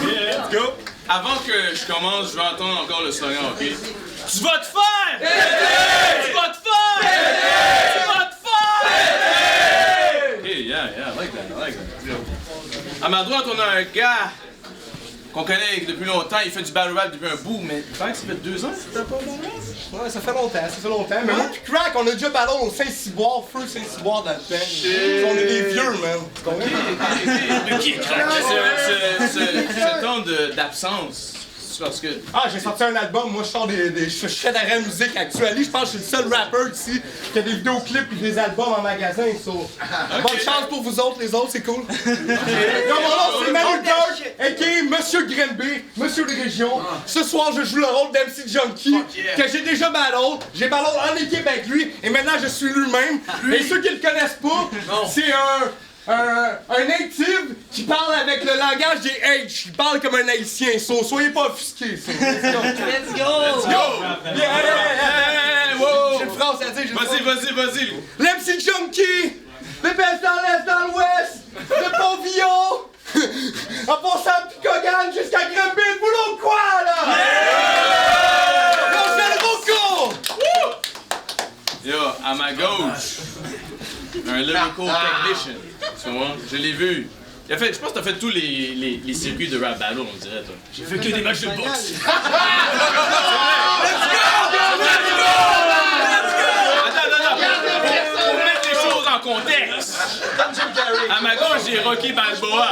Let's go! Avant que je commence, je vais entendre encore le slogan, OK? Tu vas te faire! Tu vas te faire! Tu vas te faire! OK, yeah, I like that. À ma droite, on a un gars qu'on connaît depuis longtemps. Il fait du battle rap depuis un bout, mais il paraît que ça fait 2 ans que t'as pas battle rap? Ouais, ça fait longtemps. Mais moi pis Crack, on a déjà battle au Saint-Cyboire, feu Saint-Cyboire dans le temps. On est des vieux, man. De qui est Crack? Ce temps d'absence. C'est parce que... Ah, j'ai sorti un album, moi je sors je fais de la musique actuelle. Je pense que je suis le seul rappeur ici qui a des vidéoclips et des albums en magasin. So. Bonne chance pour vous autres, les autres, c'est cool. Mon nom c'est Manu Dark, a.k.a. Monsieur Grenby, Monsieur de Région. Ce soir, je joue le rôle d'MC Junkie, que j'ai déjà battle. J'ai battle en équipe avec lui, et maintenant je suis lui-même. Et ceux qui le connaissent pas, c'est un native qui parle avec le langage des H. Il parle comme un haïtien, soyez pas offusqués. Let's go! Let's go! Yeah! Wow! J'ai une phrase à dire, Vas-y! L'MC Junkie! Le best dans l'Est, dans l'Ouest! Le pavillon! En passant de Picogan jusqu'à Granby, le boulot quoi, là? On fait le Rocco! Yo, à ma gauche, un lyrical technician. Tu vois? Je l'ai vu. Je pense que t'as fait tous les circuits de rap battle, on dirait, toi. J'ai fait que des matchs de boxe. Let's go! Attends. Pour mettre les choses en contexte. À ma gauche, j'ai Rocky Balboa.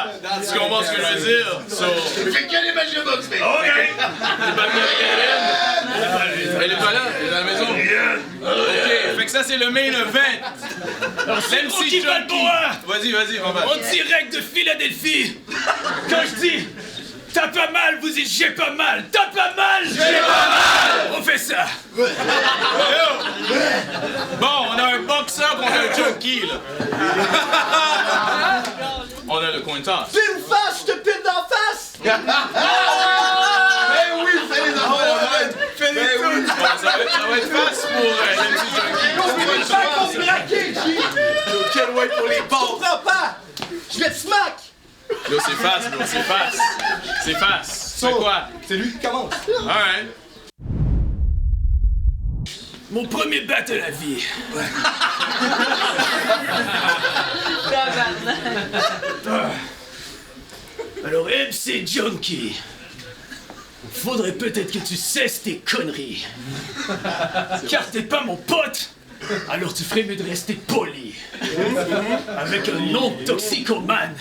Tu comprends ce que je veux dire? J'ai fait que des matchs de boxe, mec. OK. T'es pas venu avec Erin? Elle est pas là? Elle est dans la maison? OK. Fait que ça, c'est le main event. Rocky Balboa! Vas-y, on va. En direct de Philadelphie! Quand je dis t'as pas mal, vous dites j'ai pas mal! T'as pas mal! J'ai pas mal! On fait ça! Bon, on a un boxeur contre un junkie, là. On a le coin toss. Pile face, je te pile d'en face! Ben oui, fais les enfants! Fais les tout! Ça va être face pour l'MC Junkie. Quel way pour les bords! Je comprends pas! Je vais te smack! Là, c'est face. C'est quoi? C'est lui qui commence. Alright. Mon premier battle à la vie. Alors MC Junkie, faudrait peut-être que tu cesses tes conneries. Car t'es pas mon pote, alors tu ferais mieux de rester poli. Avec un nom de toxicomane,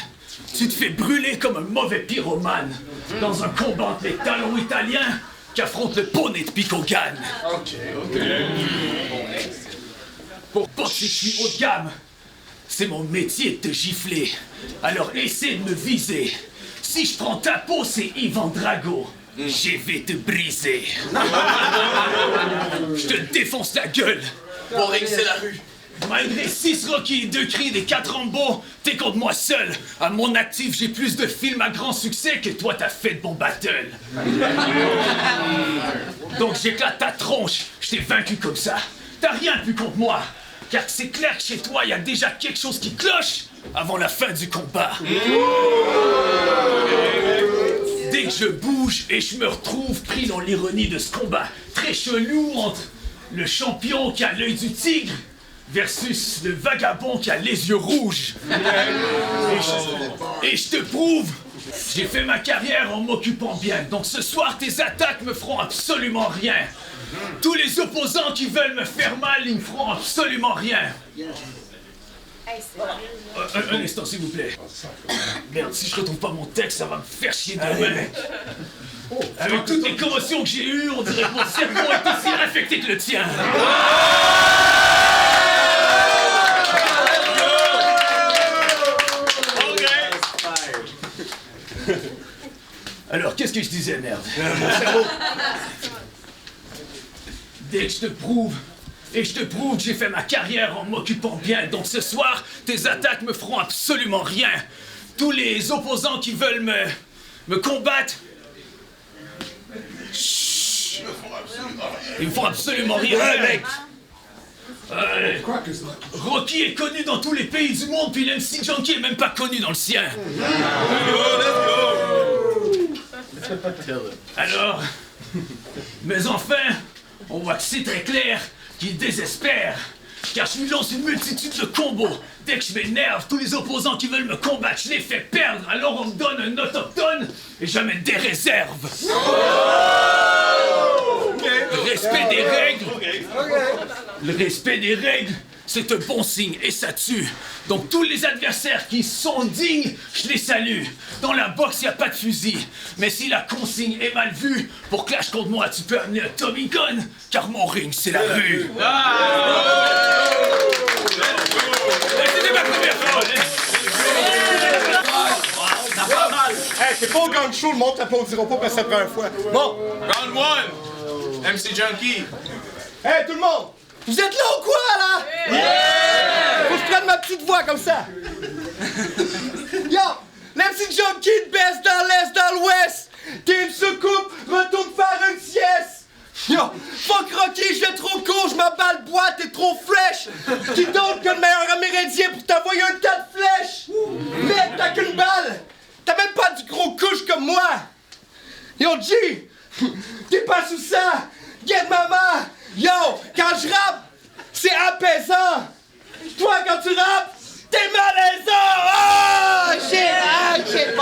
tu te fais brûler comme un mauvais pyromane dans un combat entre les talons italiens qui affrontent le poney de Picogan. Ok. Pour pas que je suis haut de gamme, c'est mon métier de te gifler. Alors essaie de me viser. Si je prends ta peau, c'est Ivan Drago. Je vais te briser. Je te défonce la gueule. Mon ring, c'est la rue. Malgré 6 Rocky, 2 Creed et 4 Rambo, t'es contre moi seul. À mon actif, j'ai plus de films à grand succès que toi t'as fait de mon battle. Donc j'éclate ta tronche, je t'ai vaincu comme ça. T'as rien pu contre moi. Car c'est clair que chez toi, y a déjà quelque chose qui cloche avant la fin du combat. Dès que je bouge et je me retrouve pris dans l'ironie de ce combat très chelou entre le champion qui a l'œil du tigre versus le vagabond qui a les yeux rouges. Et je te prouve, j'ai fait ma carrière en m'occupant bien. Donc ce soir, tes attaques me feront absolument rien. Tous les opposants qui veulent me faire mal, ils me feront absolument rien. Un instant, s'il vous plaît. Merde, si je retrouve pas mon texte, ça va me faire chier demain. Avec toutes les commotions que j'ai eues, on dirait que mon cerveau est aussi affecté que le tien. Alors, qu'est-ce que je disais, merde? Mon cerveau. Dès que je te prouve, et je te prouve que j'ai fait ma carrière en m'occupant bien, donc ce soir, tes attaques me feront absolument rien. Tous les opposants qui veulent me combattre, chut, ils me font absolument rien, mec. Rocky est connu dans tous les pays du monde, puis l'MC Junkie est même pas connu dans le sien. Alors, mais enfin, on voit que c'est très clair qu'il désespère. Car je lui lance une multitude de combos. Dès que je m'énerve, tous les opposants qui veulent me combattre, je les fais perdre. Alors on me donne un autochtone et j'amène des réserves. Le respect des règles. Le respect des règles, c'est un bon signe et ça tue. Donc tous les adversaires qui sont dignes, je les salue. Dans la boxe, y a pas de fusil. Mais si la consigne est mal vue, pour clash contre moi, tu peux amener un Tommy Gun, car mon ring, c'est la rue. C'était ma première fois. Hey, c'est pas au gang show, le monde t'applaudira pas parce que c'est la première fois. Bon. Round 1, MC Junkie. Hey, tout le monde! Vous êtes là ou quoi, là? Yeah! Faut que je prenne ma petite voix comme ça. Yo! l'MC Junkie baisse dans l'Est, dans l'Ouest. Team se coupe, retourne faire une sieste. Yo! Fuck Rocky, je vais trop court, je m'abats le bois, t'es trop fraîche. Qui d'autre que le meilleur amérindien pour t'envoyer un tas de flèches? Mec, t'as qu'une balle. T'as même pas du gros couche comme moi. Yo, G! T'es pas sous ça! Get maman! Yo! Quand je rappe, c'est apaisant! Toi, quand tu rappes, t'es malaisant! Oh! Shit! Yo!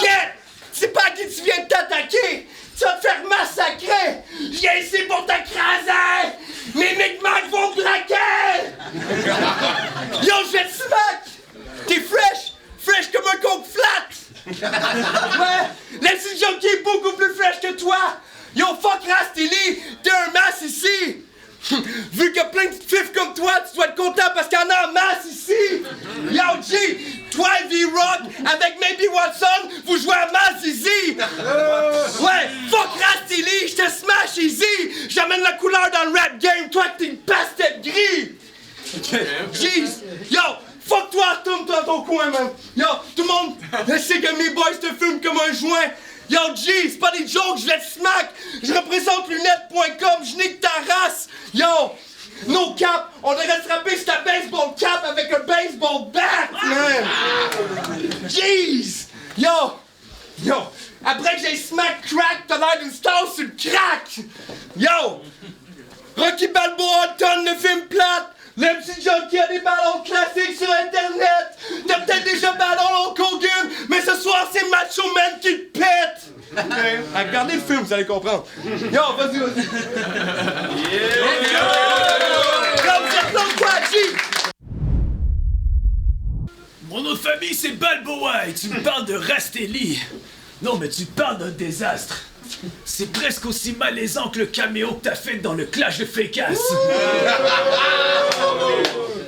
Get! C'est pas à qui tu viens de t'attaquer! Tu vas te faire massacrer! Je viens ici pour t'écraser! Mes micmacs vont braquer! Yo, je vais te smack! T'es fresh! Fresh comme un coke flat! Ouais! l'MC Junkie est beaucoup plus fresh que toi! Yo, fuck Rastili! T'es un masse ici! Vu qu'il y a plein de fifs comme toi, tu dois être content parce qu'il y en a en masse ici! Yo, G! Toi et V-Rock, avec Maybe Watson, vous jouez à masse ici! Ouais! Fuck Rastili! Je te smash easy! J'amène la couleur dans le rap game, toi que t'es une pastèque gris! Jeez! Yo! Fuck toi, retourne dans ton coin, man! Yo, tout le monde, je sais que mes boys te fument comme un joint! Yo, G, c'est pas des jokes, je les smack! Je représente lunettes.com, je nique ta race! Yo! No cap, on devrait se rapper sur ta baseball cap avec un baseball bat, man! Jeez! Yo! Yo! Après que j'ai smack crack, t'as l'air d'une star sur le crack! Yo! Rocky Balboa tonne le film plate! l'MC Junkie a des ballons classiques sur Internet! T'as peut-être déjà ballon Hulk Hogan, mais ce soir c'est Macho Man qui te pète! Regardez le film, vous allez comprendre. Yo, vas-y! Yo, vous êtes là ou quoi, G? Mon nom de famille, c'est Balboa et tu me parles de Rastelli. Non, mais tu parles d'un désastre. C'est presque aussi malaisant que le caméo que t'as fait dans le clash de Fécasse.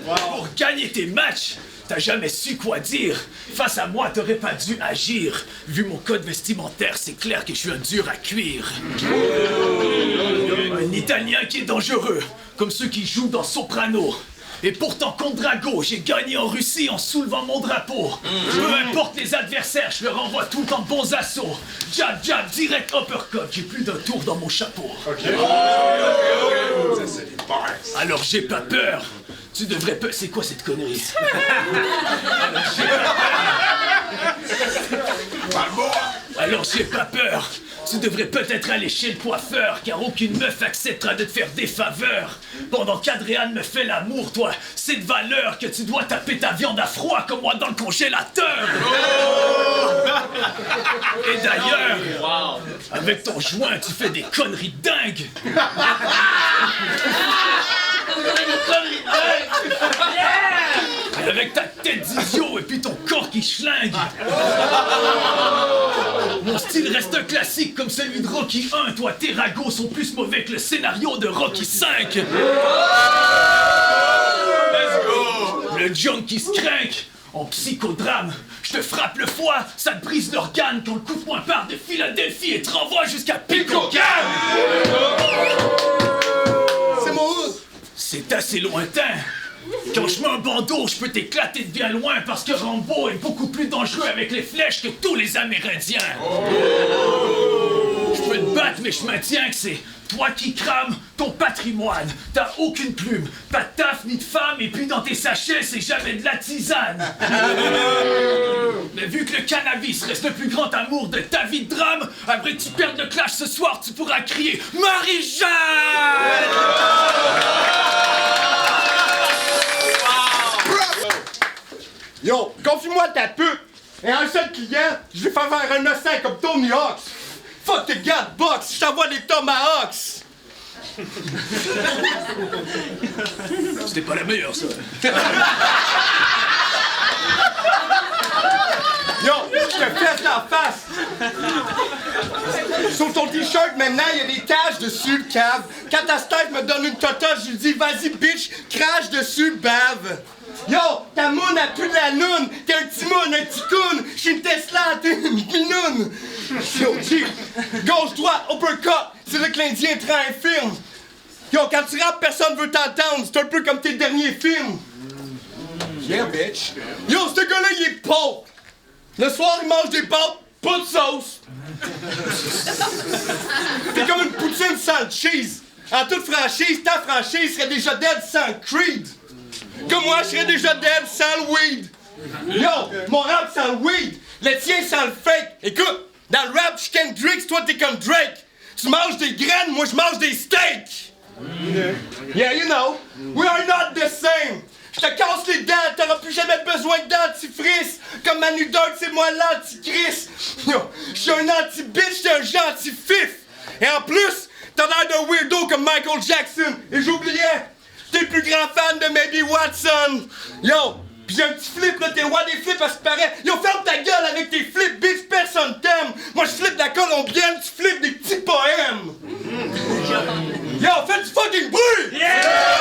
Pour gagner tes matchs, t'as jamais su quoi dire. Face à moi, t'aurais pas dû agir. Vu mon code vestimentaire, c'est clair que je suis un dur à cuire. Un Italien qui est dangereux, comme ceux qui jouent dans Soprano. Et pourtant contre Drago, j'ai gagné en Russie en soulevant mon drapeau. Peu importe les adversaires, je leur envoie tout le temps de bons assauts. Jab, jab, direct uppercut, j'ai plus d'un tour dans mon chapeau. Alors j'ai pas peur. Tu devrais pas... C'est quoi cette connerie? Alors j'ai pas peur. Tu devrais peut-être aller chez le coiffeur, car aucune meuf acceptera de te faire des faveurs. Pendant qu'Adriane me fait l'amour, toi, c'est de valeur que tu dois taper ta viande à froid comme moi dans le congélateur. Et d'ailleurs, avec ton joint, tu fais des conneries dingues. Et avec ta tête d'idiot et puis ton corps qui schlingue. Mon style reste un classique comme celui de Rocky 1. Toi, tes ragots sont plus mauvais que le scénario de Rocky 5. Let's go! Le junkie se craque en psychodrame. Je te frappe le foie, ça te brise l'organe quand le coup de poing part de Philadelphie et te renvoie jusqu'à Picocan. C'est mon hood! C'est assez lointain. Quand je mets un bandeau, je peux t'éclater de bien loin parce que Rambo est beaucoup plus dangereux avec les flèches que tous les Amérindiens. Je peux te débattre, mais je maintiens que c'est toi qui crames ton patrimoine. T'as aucune plume, pas de taf ni de femme, et puis dans tes sachets, c'est jamais de la tisane. Mais vu que le cannabis reste le plus grand amour de ta vie de drame, après que tu perdes le clash ce soir, tu pourras crier Marie-Jeanne! Yo, confie-moi ta pute! Et un seul client, je vais faire un innocent comme Tony Hawks! Fuck tes gars de boxe, je t'envoie des Tomahawks! C'était pas la meilleure, ça. Yo, je te fesse la face! Sur ton t-shirt, maintenant, il y a des taches dessus, cave. Quand ta tête me donne une totoche, je lui dis, vas-y, bitch, crache dessus, bave. Yo, ta moune a plus de la noune. T'es un petit moune, un petit coon. J'suis une Tesla, t'es une minoune. Yo, G, gauche-droite, uppercut. C'est là que l'Indien te rend infirme. Yo, quand tu rappes, personne veut t'entendre. C'est un peu comme tes derniers films. Yeah, bitch. Yo, ce gars-là, il est pauvre. Le soir, il mange des pâtes, pas de sauce. T'es comme une poutine sans le cheese. En toute franchise, ta franchise serait déjà dead sans Creed. Comme moi, je serais déjà dead sans le weed. Yo, mon rap sans le weed, le tien sans le fake. Écoute, dans le rap, je suis Kendrick, toi t'es comme Drake. Tu manges des graines, moi je mange des steaks. Yeah, you know, we are not the same. Je te casse les dents, t'auras plus jamais besoin de dentifrice. Comme Manu Dirt, c'est moi l'antichrist. Yo, je suis un anti-bitch, t'es un gentil fif. Et en plus, t'as l'air d'un weirdo comme Michael Jackson. Et j'oubliais, t'es le plus grand fan de Maybe Watson. Yo, pis j'ai un petit flip là, t'es roi des flips à ce paraît. Yo, ferme ta gueule avec tes flips, bitch, personne t'aime. Moi je flippe la colombienne, tu flippes des petits poèmes. Yo, fais du fucking bruit! Yeah!